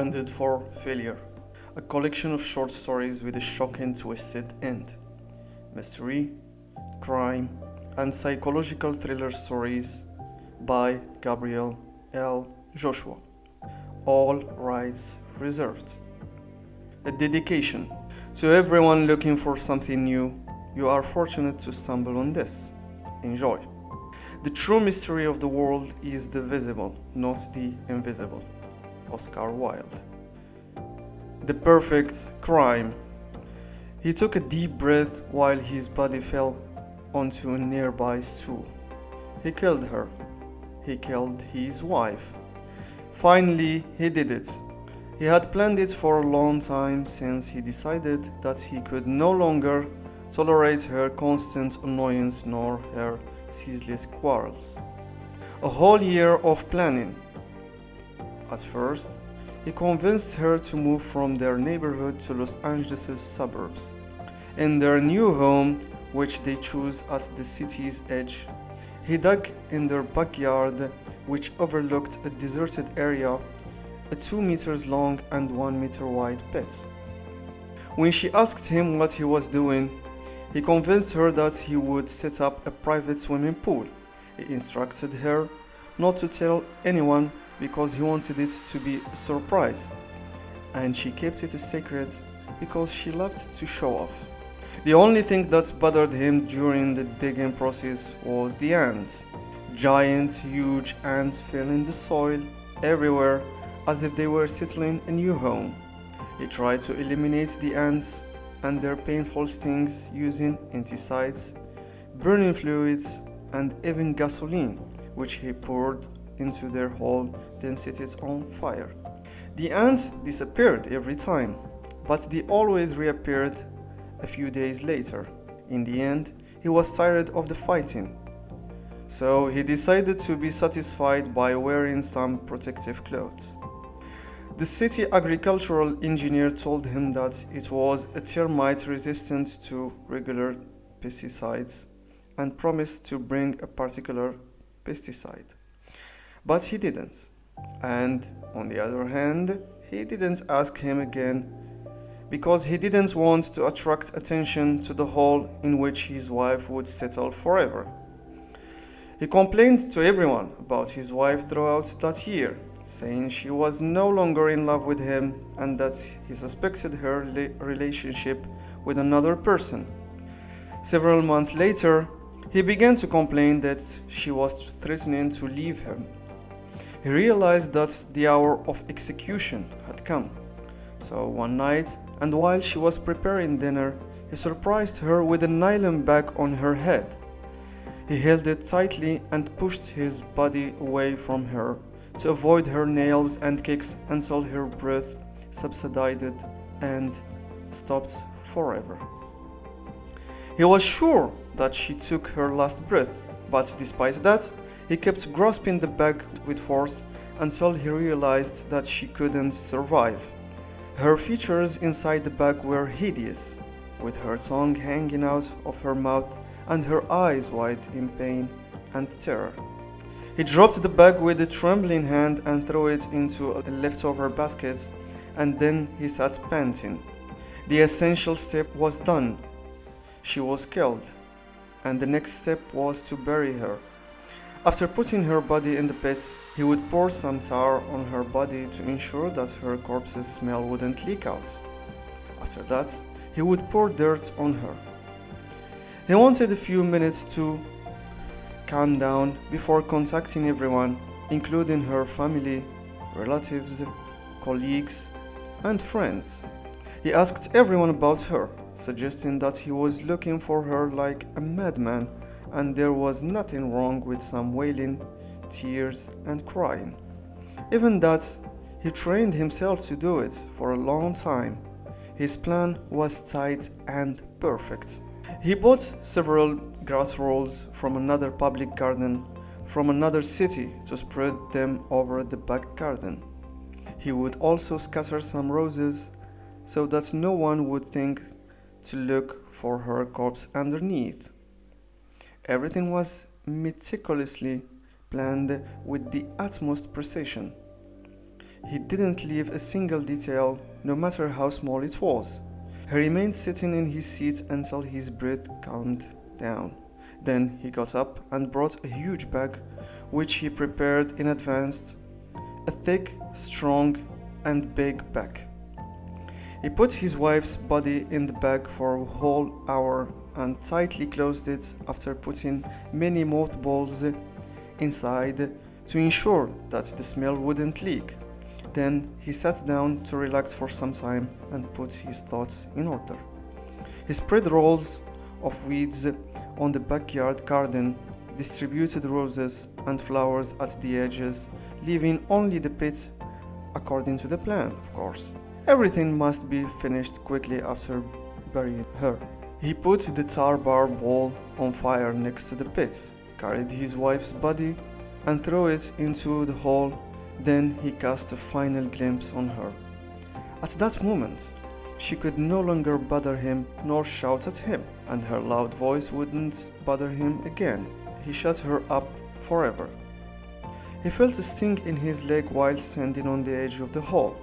Intended for Failure, a collection of short stories with a shocking twisted end. Mystery, crime, and psychological thriller stories by Gabriel L. Joshua. All rights reserved. A dedication to everyone looking for something new. You are fortunate to stumble on this. Enjoy. The true mystery of the world is the visible, not the invisible. Oscar Wilde. The perfect crime. He took a deep breath while his body fell onto a nearby stool. He killed her. He killed his wife. Finally, he did it. He had planned it for a long time since he decided that he could no longer tolerate her constant annoyance nor her ceaseless quarrels. A whole year of planning. At first, he convinced her to move from their neighborhood to Los Angeles' suburbs. In their new home, which they chose at the city's edge, he dug in their backyard, which overlooked a deserted area, a 2 meters long and 1 meter wide pit. When she asked him what he was doing, he convinced her that he would set up a private swimming pool. He instructed her not to tell anyone because he wanted it to be a surprise, and she kept it a secret because she loved to show off. The only thing that bothered him during the digging process was the ants. Giant, huge ants fell in the soil everywhere as if they were settling a new home. He tried to eliminate the ants and their painful stings using insecticides, burning fluids, and even gasoline, which he poured into their hole, then set it on fire. The ants disappeared every time, but they always reappeared a few days later. In the end, he was tired of the fighting, so he decided to be satisfied by wearing some protective clothes. The city agricultural engineer told him that it was a termite resistant to regular pesticides and promised to bring a particular pesticide. But he didn't. And on the other hand, he didn't ask him again because he didn't want to attract attention to the hole in which his wife would settle forever. He complained to everyone about his wife throughout that year, saying she was no longer in love with him and that he suspected her relationship with another person. Several months later, he began to complain that she was threatening to leave him. He realized that the hour of execution had come. So one night, and while she was preparing dinner, he surprised her with a nylon bag on her head. He held it tightly and pushed his body away from her to avoid her nails and kicks until her breath subsided and stopped forever. He was sure that she took her last breath, but despite that, he kept grasping the bag with force until he realized that she couldn't survive. Her features inside the bag were hideous, with her tongue hanging out of her mouth and her eyes wide in pain and terror. He dropped the bag with a trembling hand and threw it into a leftover basket, and then he sat panting. The essential step was done. She was killed, and the next step was to bury her. After putting her body in the pit, he would pour some tar on her body to ensure that her corpse's smell wouldn't leak out. After that, he would pour dirt on her. He wanted a few minutes to calm down before contacting everyone, including her family, relatives, colleagues, and friends. He asked everyone about her, suggesting that he was looking for her like a madman and there was nothing wrong with some wailing, tears, and crying. Even that, he trained himself to do it for a long time. His plan was tight and perfect. He bought several grass rolls from another public garden from another city to spread them over the back garden. He would also scatter some roses so that no one would think to look for her corpse underneath. Everything was meticulously planned with the utmost precision. He didn't leave a single detail, no matter how small it was. He remained sitting in his seat until his breath calmed down. Then he got up and brought a huge bag, which he prepared in advance, a thick, strong, and big bag. He put his wife's body in the bag for a whole hour and tightly closed it after putting many mothballs inside to ensure that the smell wouldn't leak. Then he sat down to relax for some time and put his thoughts in order. He spread rolls of weeds on the backyard garden, distributed roses and flowers at the edges, leaving only the pit according to the plan, of course. Everything must be finished quickly after burying her. He put the tar bar bowl on fire next to the pit, carried his wife's body and threw it into the hole. Then he cast a final glimpse on her. At that moment, she could no longer bother him nor shout at him, and her loud voice wouldn't bother him again. He shut her up forever. He felt a sting in his leg while standing on the edge of the hole,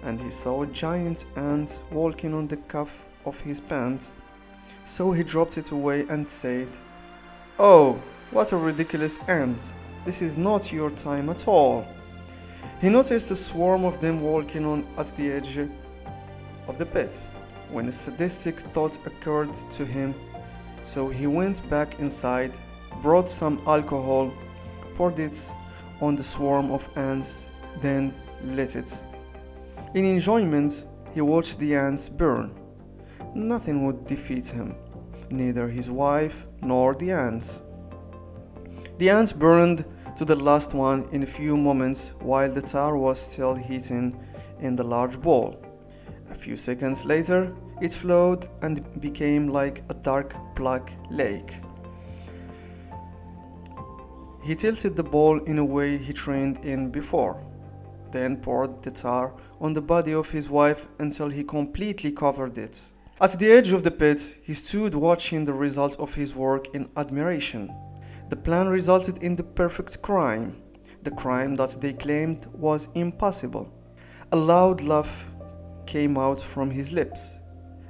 and he saw a giant ant walking on the cuff of his pants. So he dropped it away and said, "Oh, what a ridiculous ant! This is not your time at all." He noticed a swarm of them walking on at the edge of the pit, when a sadistic thought occurred to him. So he went back inside, brought some alcohol, poured it on the swarm of ants, then lit it. In enjoyment, he watched the ants burn. Nothing would defeat him, neither his wife nor the ants. The ants burned to the last one in a few moments while the tar was still heating in the large bowl. A few seconds later, it flowed and became like a dark black lake. He tilted the bowl in a way he trained in before, then poured the tar on the body of his wife until he completely covered it. At the edge of the pit, he stood watching the result of his work in admiration. The plan resulted in the perfect crime, the crime that they claimed was impossible. A loud laugh came out from his lips,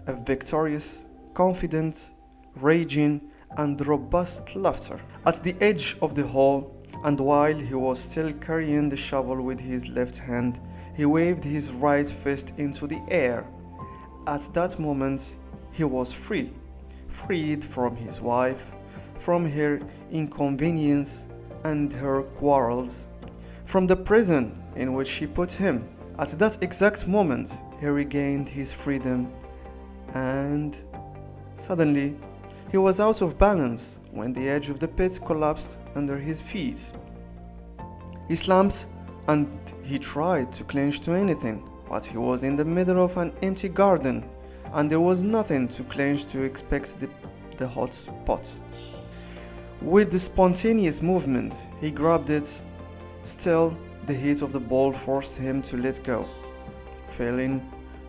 a victorious, confident, raging, and robust laughter. At the edge of the hole, and while he was still carrying the shovel with his left hand, he waved his right fist into the air. At that moment, he was free, freed from his wife, from her inconvenience and her quarrels, from the prison in which she put him. At that exact moment, he regained his freedom, and suddenly, he was out of balance when the edge of the pit collapsed under his feet. He slumped and he tried to cling to anything, but he was in the middle of an empty garden and there was nothing to cling to except the hot pot. With the spontaneous movement, he grabbed it. Still, the heat of the bowl forced him to let go, falling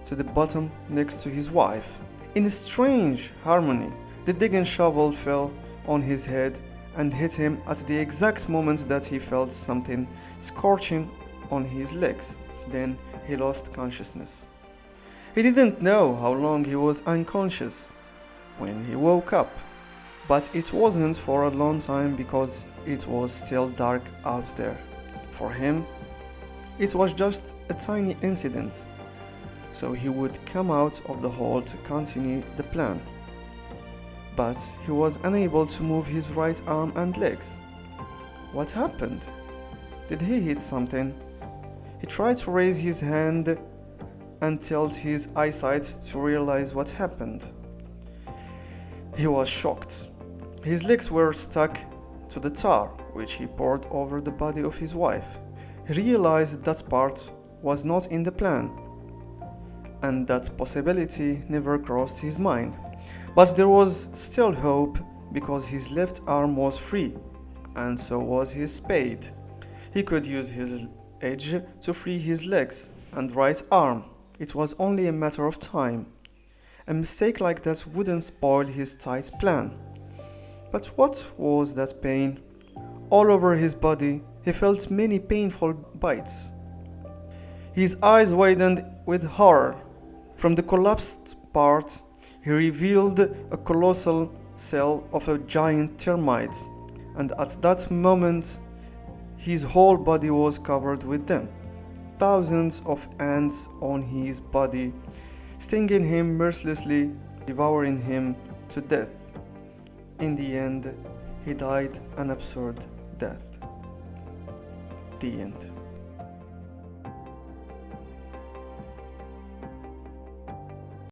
to the bottom next to his wife. In a strange harmony, the digging shovel fell on his head and hit him at the exact moment that he felt something scorching on his legs. Then he lost consciousness. He didn't know how long he was unconscious when he woke up, but it wasn't for a long time because it was still dark out there. For him, it was just a tiny incident, so he would come out of the hole to continue the plan. But he was unable to move his right arm and legs. What happened? Did he hit something? He tried to raise his hand and tilt his eyesight to realize what happened. He was shocked. His legs were stuck to the tar, which he poured over the body of his wife. He realized that part was not in the plan, and that possibility never crossed his mind. But there was still hope because his left arm was free, and so was his spade. He could use his edge to free his legs and right arm. It was only a matter of time. A mistake like that wouldn't spoil his tight plan. But what was that pain? All over his body, he felt many painful bites. His eyes widened with horror. From the collapsed part, he revealed a colossal cell of a giant termite, and at that moment, his whole body was covered with them. Thousands of ants on his body, stinging him mercilessly, devouring him to death. In the end, he died an absurd death. The end.